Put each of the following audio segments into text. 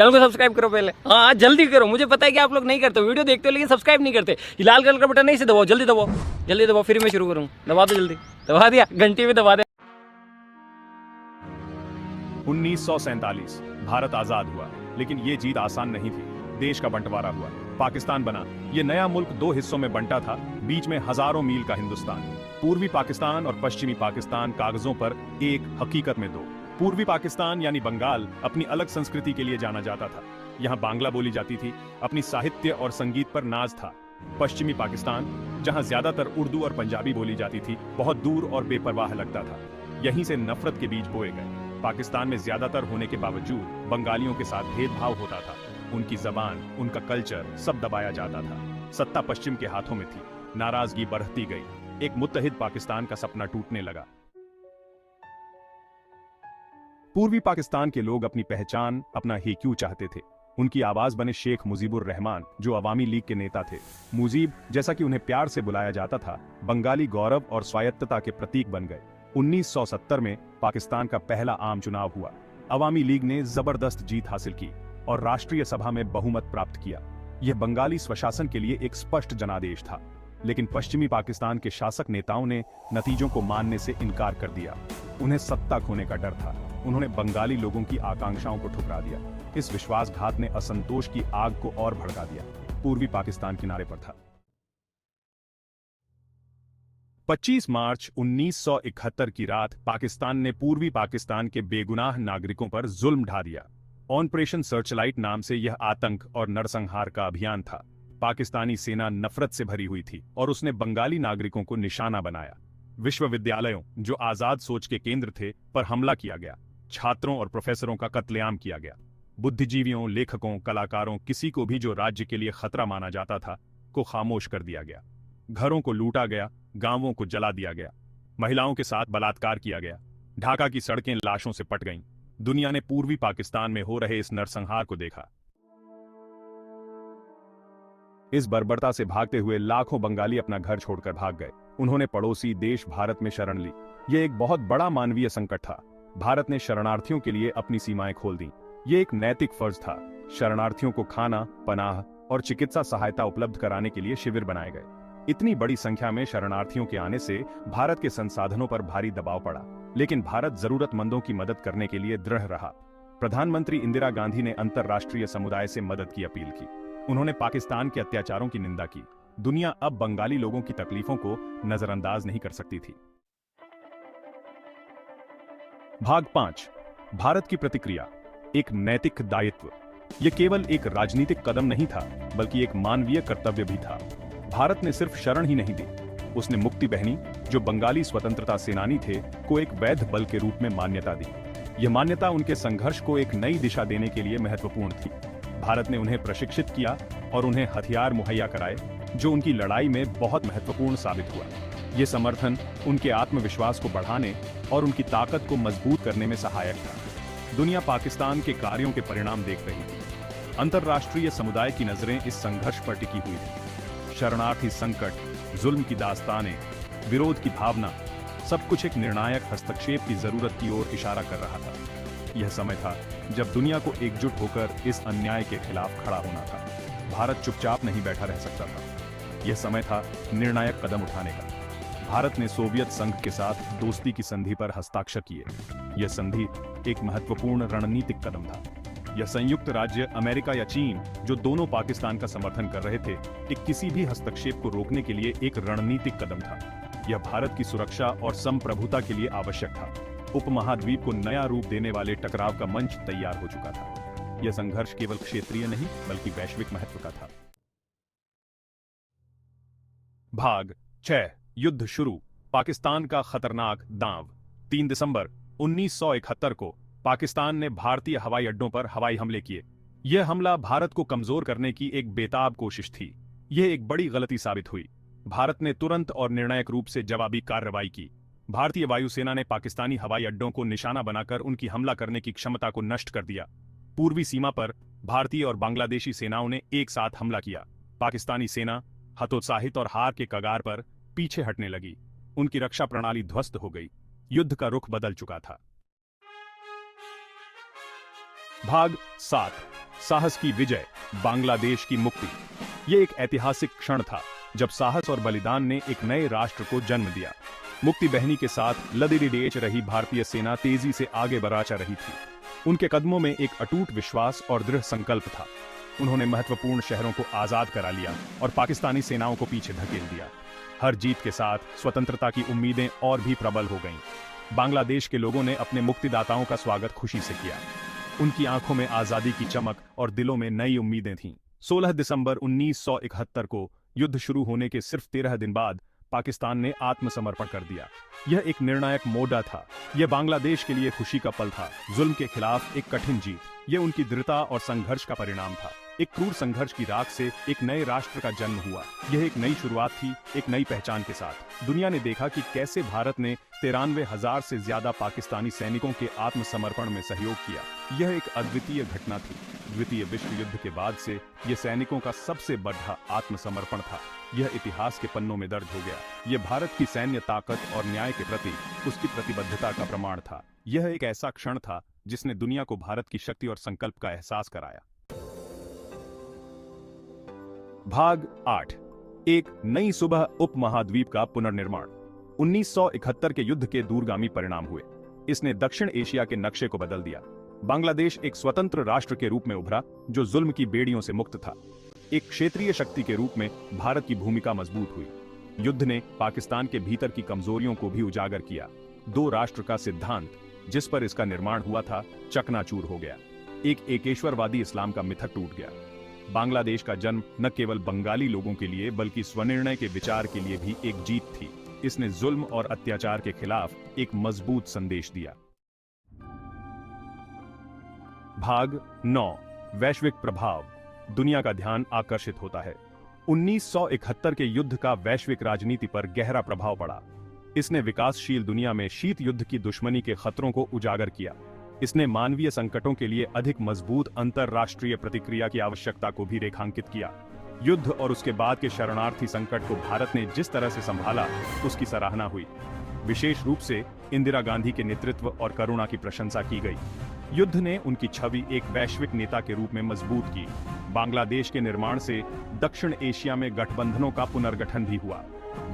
Channel को subscribe करो पहले। हाँ जल्दी करो, मुझे पता है कि आप लोग नहीं करते हो, वीडियो देखते हो लेकिन सब्सक्राइब नहीं करते। ये लाल कलर का बटन नहीं से दबाओ, जल्दी दबाओ, जल्दी दबाओ, फिर मैं शुरू करूँ। दबा दो जल्दी, दबा दिया, घंटी में दबा दे। 1947 भारत आजाद हुआ, लेकिन ये जीत आसान नहीं थी। देश का बंटवारा हुआ, पाकिस्तान बना। ये नया मुल्क दो हिस्सों में बंटा था, बीच में हजारों मील का हिंदुस्तान। पूर्वी पाकिस्तान और पश्चिमी पाकिस्तान कागजों पर एक, हकीकत में दो। पूर्वी पाकिस्तान यानी बंगाल अपनी अलग संस्कृति के लिए जाना जाता था। यहाँ बांग्ला बोली जाती थी, अपनी साहित्य और संगीत पर नाज था। पश्चिमी पाकिस्तान, जहाँ ज्यादातर उर्दू और पंजाबी बोली जाती थी, बहुत दूर और बेपरवाह लगता था। यहीं से नफरत के बीज बोए गए। पाकिस्तान में ज्यादातर होने के बावजूद बंगालियों के साथ भेदभाव होता था। उनकी जबान, उनका कल्चर सब दबाया जाता था। सत्ता पश्चिम के हाथों में थी, नाराजगी बढ़ती गई। एक मुत्तहिद पाकिस्तान का सपना टूटने लगा। पूर्वी पाकिस्तान के लोग अपनी पहचान, अपना ही क्यों चाहते थे। उनकी आवाज बने शेख मुजीबुर रहमान, जो अवामी लीग के नेता थे। मुजीब, जैसा कि उन्हें प्यार से बुलाया जाता था, बंगाली गौरव और स्वायत्तता के प्रतीक बन गए। 1970 में पाकिस्तान का पहला आम चुनाव हुआ। अवामी लीग ने जबरदस्त जीत हासिल की और राष्ट्रीय सभा में बहुमत प्राप्त किया। यह बंगाली स्वशासन के लिए एक स्पष्ट जनादेश था, लेकिन पश्चिमी पाकिस्तान के शासक नेताओं ने नतीजों को मानने से इनकार कर दिया। उन्हें सत्ता खोने का डर था। उन्होंने बंगाली लोगों की आकांक्षाओं को ठुकरा दिया। इस विश्वासघात ने असंतोष की आग को और भड़का दिया। पूर्वी पाकिस्तान किनारे पर था। 25 मार्च 1971 की रात पाकिस्तान ने पूर्वी पाकिस्तान के बेगुनाह नागरिकों पर जुल्म ढा दिया। ऑपरेशन सर्चलाइट नाम से यह आतंक और नरसंहार का अभियान था। पाकिस्तानी सेना नफरत से भरी हुई थी और उसने बंगाली नागरिकों को निशाना बनाया। विश्वविद्यालयों, जो आजाद सोच के केंद्र थे, पर हमला किया गया। छात्रों और प्रोफेसरों का कत्लेआम किया गया। बुद्धिजीवियों, लेखकों, कलाकारों, किसी को भी जो राज्य के लिए खतरा माना जाता था, को खामोश कर दिया गया। घरों को लूटा गया, गांवों को जला दिया गया, महिलाओं के साथ बलात्कार किया गया। ढाका की सड़कें लाशों से पट गईं। दुनिया ने पूर्वी पाकिस्तान में हो रहे इस नरसंहार को देखा। इस बर्बरता से भागते हुए लाखों बंगाली अपना घर छोड़कर भाग गए। उन्होंने पड़ोसी देश भारत में शरण ली। यह एक बहुत बड़ा मानवीय संकट था। भारत ने शरणार्थियों के लिए अपनी सीमाएं खोल दी। ये एक नैतिक फर्ज था। शरणार्थियों को खाना, पनाह और चिकित्सा सहायता उपलब्ध कराने के लिए शिविर बनाए गए। इतनी बड़ी संख्या में शरणार्थियों के आने से भारत के संसाधनों पर भारी दबाव पड़ा, लेकिन भारत जरूरतमंदों की मदद करने के लिए दृढ़ रहा। प्रधानमंत्री इंदिरा गांधी ने अंतर्राष्ट्रीय समुदाय से मदद की अपील की। उन्होंने पाकिस्तान के अत्याचारों की निंदा की। दुनिया अब बंगाली लोगों की तकलीफों को नजरअंदाज नहीं कर सकती थी। भाग 5, भारत की प्रतिक्रिया, एक नैतिक दायित्व। यह केवल एक राजनीतिक कदम नहीं था, बल्कि एक मानवीय कर्तव्य भी था। भारत ने सिर्फ शरण ही नहीं दी, उसने मुक्ति बहनी, जो बंगाली स्वतंत्रता सेनानी थे, को एक वैध बल के रूप में मान्यता दी। यह मान्यता उनके संघर्ष को एक नई दिशा देने के लिए महत्वपूर्ण थी। भारत ने उन्हें प्रशिक्षित किया और उन्हें हथियार मुहैया कराए, जो उनकी लड़ाई में बहुत महत्वपूर्ण साबित हुआ। यह समर्थन उनके आत्मविश्वास को बढ़ाने और उनकी ताकत को मजबूत करने में सहायक था। दुनिया पाकिस्तान के कार्यों के परिणाम देख रही थी। अंतर्राष्ट्रीय समुदाय की नजरें इस संघर्ष पर टिकी हुई थी। शरणार्थी संकट, जुल्म की दास्तानें, विरोध की भावना, सब कुछ एक निर्णायक हस्तक्षेप की जरूरत की ओर इशारा कर रहा था। यह समय था जब दुनिया को एकजुट होकर इस अन्याय के खिलाफ खड़ा होना था। भारत चुपचाप नहीं बैठा रह सकता था। यह समय था निर्णायक कदम उठाने का। भारत ने सोवियत संघ के साथ दोस्ती की संधि पर हस्ताक्षर किए। यह संधि एक महत्वपूर्ण रणनीतिक कदम था। यह संयुक्त राज्य अमेरिका या चीन, जो दोनों पाकिस्तान का समर्थन कर रहे थे, एक किसी भी हस्तक्षेप को रोकने के लिए एक रणनीतिक कदम था। यह भारत की सुरक्षा और संप्रभुता के लिए आवश्यक था। उपमहाद्वीप को नया रूप देने वाले टकराव का मंच तैयार हो चुका था। यह संघर्ष केवल क्षेत्रीय नहीं, बल्कि वैश्विक महत्व का था। भाग 6, युद्ध शुरू, पाकिस्तान का खतरनाक दांव। 3 दिसंबर 1971 को पाकिस्तान ने भारतीय हवाई अड्डों पर हवाई हमले किए। यह हमला भारत को कमजोर करने की एक बेताब कोशिश थी। यह एक बड़ी गलती साबित हुई। भारत ने तुरंत और निर्णायक रूप से जवाबी कार्रवाई की। भारतीय वायुसेना ने पाकिस्तानी हवाई अड्डों को निशाना बनाकर उनकी हमला करने की क्षमता को नष्ट कर दिया। पूर्वी सीमा पर भारतीय और बांग्लादेशी सेनाओं ने एक साथ हमला किया। पाकिस्तानी सेना हतोत्साहित और हार के कगार पर पीछे हटने लगी। उनकी रक्षा प्रणाली ध्वस्त हो गई। युद्ध का रुख बदल चुका था। भाग 7, साहस की विजय, बांग्लादेश की मुक्ति। ये एक ऐतिहासिक क्षण था जब साहस और बलिदान ने एक नए राष्ट्र को जन्म दिया। मुक्ति बहनी के साथ लदिरीडेच रही भारतीय सेना तेजी से आगे बढ़ा रही थी। उनके कदमों में एक अटूट विश्वास और दृढ़ संकल्प था। उन्होंने महत्वपूर्ण शहरों को आजाद करा लिया और पाकिस्तानी सेनाओं को पीछे धकेल दिया। हर जीत के साथ स्वतंत्रता की उम्मीदें और भी प्रबल हो गईं। बांग्लादेश के लोगों ने अपने मुक्तिदाताओं का स्वागत खुशी से किया। उनकी आंखों में आजादी की चमक और दिलों में नई उम्मीदें थीं। 16 दिसंबर 1971 को युद्ध शुरू होने के सिर्फ 13 दिन बाद पाकिस्तान ने आत्मसमर्पण कर दिया। यह एक निर्णायक मोड़ था। यह बांग्लादेश के लिए खुशी का पल था। जुल्म के खिलाफ एक कठिन जीत। यह उनकी दृढ़ता और संघर्ष का परिणाम था। एक क्रूर संघर्ष की राख से एक नए राष्ट्र का जन्म हुआ। यह एक नई शुरुआत थी, एक नई पहचान के साथ। दुनिया ने देखा कि कैसे भारत ने 93,000 से ज्यादा पाकिस्तानी सैनिकों के आत्मसमर्पण में सहयोग किया। यह एक अद्वितीय घटना थी। द्वितीय विश्व युद्ध के बाद से यह सैनिकों का सबसे बड़ा आत्मसमर्पण था। यह इतिहास के पन्नों में दर्ज हो गया। यह भारत की सैन्य ताकत और न्याय के प्रति उसकी प्रतिबद्धता का प्रमाण था। यह एक ऐसा क्षण था जिसने दुनिया को भारत की शक्ति और संकल्प का एहसास कराया। भाग 8। एक नई सुबह उपमहाद्वीप का पुनर्निर्माण। 1971 के युद्ध के दूरगामी परिणाम हुए। इसने दक्षिण एशिया के नक्शे को बदल दिया। बांग्लादेश एक स्वतंत्र राष्ट्र के रूप में उभरा जो जुल्म की बेड़ियों से मुक्त था। एक क्षेत्रीय शक्ति के रूप में भारत की भूमिका मजबूत हुई। युद्ध ने पाकिस्तान के भीतर की कमजोरियों को भी उजागर किया। दो राष्ट्र का सिद्धांत जिस पर इसका निर्माण हुआ था, चकनाचूर हो गया। एक एकेश्वरवादी इस्लाम का मिथक टूट गया। बांग्लादेश का जन्म न केवल बंगाली लोगों के लिए बल्कि स्वनिर्णय के विचार के लिए भी एक जीत थी। इसने जुल्म और अत्याचार के खिलाफ एक मजबूत संदेश दिया। भाग 9। वैश्विक प्रभाव। दुनिया का ध्यान आकर्षित होता है। 1971 के युद्ध का वैश्विक राजनीति पर गहरा प्रभाव पड़ा। इसने विकासशील दुनिया में शीत युद्ध की दुश्मनी के खतरों को उजागर किया। इसने मानवीय संकटों के लिए अधिक मजबूत अंतरराष्ट्रीय प्रतिक्रिया की आवश्यकता को भी रेखांकित किया। युद्ध और उसके बाद के शरणार्थी संकट को भारत ने जिस तरह से संभाला, उसकी सराहना हुई। विशेष रूप से इंदिरा गांधी के नेतृत्व और करुणा की प्रशंसा की गई। युद्ध ने उनकी छवि एक वैश्विक नेता के रूप में मजबूत की। बांग्लादेश के निर्माण से दक्षिण एशिया में गठबंधनों का पुनर्गठन भी हुआ।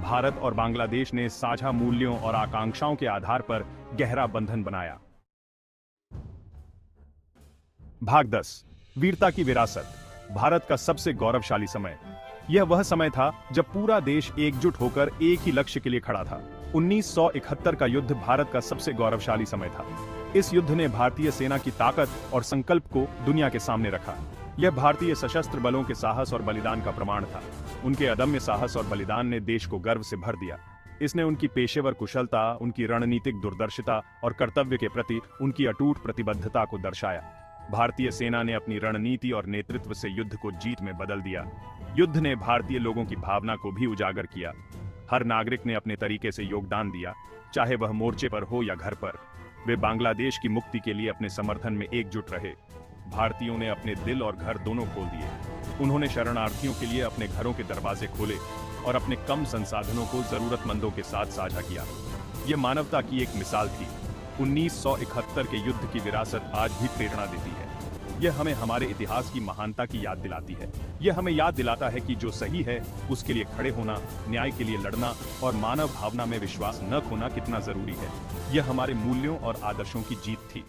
भारत और बांग्लादेश ने साझा मूल्यों और आकांक्षाओं के आधार पर गहरा बंधन बनाया। भाग 10। वीरता की विरासत। भारत का सबसे गौरवशाली समय। यह वह समय था जब पूरा देश एकजुट होकर एक ही लक्ष्य के लिए खड़ा था। 1971 का युद्ध भारत का सबसे गौरवशाली समय था। इस युद्ध ने भारतीय सेना की ताकत और संकल्प को दुनिया के सामने रखा। यह भारतीय सशस्त्र बलों के साहस और बलिदान का प्रमाण था। उनके अदम्य साहस और बलिदान ने देश को गर्व से भर दिया। इसने उनकी पेशेवर कुशलता, उनकी रणनीतिक दूरदर्शिता और कर्तव्य के प्रति उनकी अटूट प्रतिबद्धता को दर्शाया। भारतीय सेना ने अपनी रणनीति और नेतृत्व से युद्ध को जीत में बदल दिया। युद्ध ने भारतीय लोगों की भावना को भी उजागर किया। हर नागरिक ने अपने तरीके से योगदान दिया, चाहे वह मोर्चे पर हो या घर पर। वे बांग्लादेश की मुक्ति के लिए अपने समर्थन में एकजुट रहे। भारतीयों ने अपने दिल और घर दोनों खोल दिए। उन्होंने शरणार्थियों के लिए अपने घरों के दरवाजे खोले और अपने कम संसाधनों को जरूरतमंदों के साथ साझा किया। यह मानवता की एक मिसाल थी। 1971 के युद्ध की विरासत आज भी प्रेरणा देती है। यह हमें हमारे इतिहास की महानता की याद दिलाती है। यह हमें याद दिलाता है कि जो सही है उसके लिए खड़े होना, न्याय के लिए लड़ना और मानव भावना में विश्वास न खोना कितना जरूरी है। यह हमारे मूल्यों और आदर्शों की जीत थी।